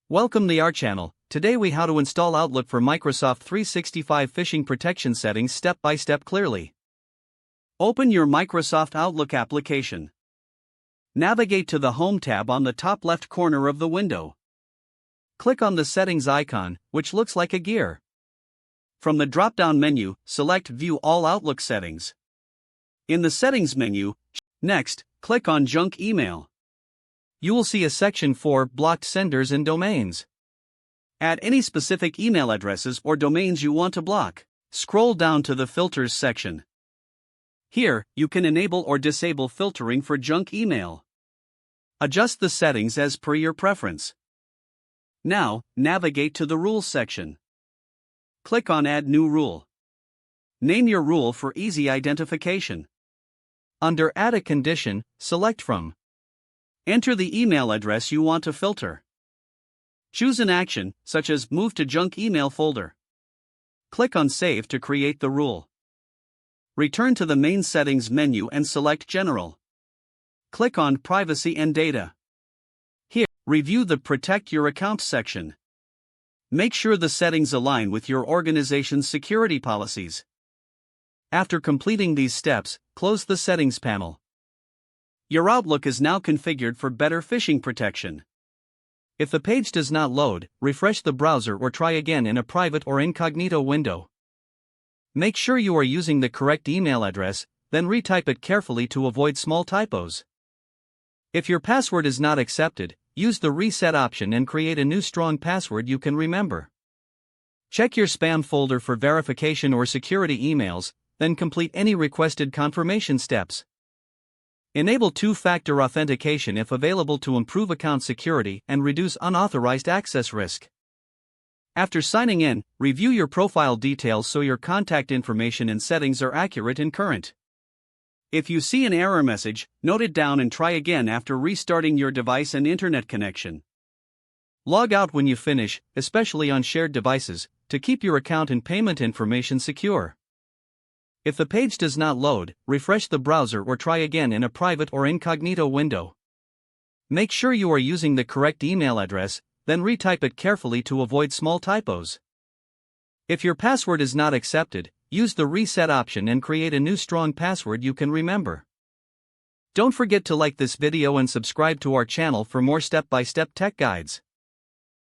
Welcome to our channel. Today we how to install Outlook for Microsoft 365 phishing protection settings step by step clearly. Open your Microsoft Outlook application. Navigate to the Home tab on the top left corner of the window. Click on the settings icon, which looks like a gear. From the drop-down menu, select View All Outlook Settings. In the Settings menu, next, click on Junk Email. You will see a section for Blocked Senders and Domains. Add any specific email addresses or domains you want to block. Scroll down to the Filters section. Here, you can enable or disable filtering for junk email. Adjust the settings as per your preference. Now, navigate to the Rules section. Click on Add New Rule. Name your rule for easy identification. Under Add a Condition, select from. Enter the email address you want to filter. Choose an action, such as Move to Junk Email folder. Click on Save to create the rule. Return to the main settings menu and select General. Click on Privacy and Data. Here, review the Protect Your Account section. Make sure the settings align with your organization's security policies. After completing these steps, close the Settings panel. Your Outlook is now configured for better phishing protection. If the page does not load, refresh the browser or try again in a private or incognito window. Make sure you are using the correct email address, then retype it carefully to avoid small typos. If your password is not accepted, use the Reset option and create a new strong password you can remember. Check your spam folder for verification or security emails, then complete any requested confirmation steps. Enable two-factor authentication if available to improve account security and reduce unauthorized access risk. After signing in, review your profile details so your contact information and settings are accurate and current. If you see an error message, note it down and try again after restarting your device and internet connection. Log out when you finish, especially on shared devices, to keep your account and payment information secure. If the page does not load, refresh the browser or try again in a private or incognito window. Make sure you are using the correct email address, then retype it carefully to avoid small typos. If your password is not accepted, use the Reset option and create a new strong password you can remember. Don't forget to like this video and subscribe to our channel for more step-by-step tech guides.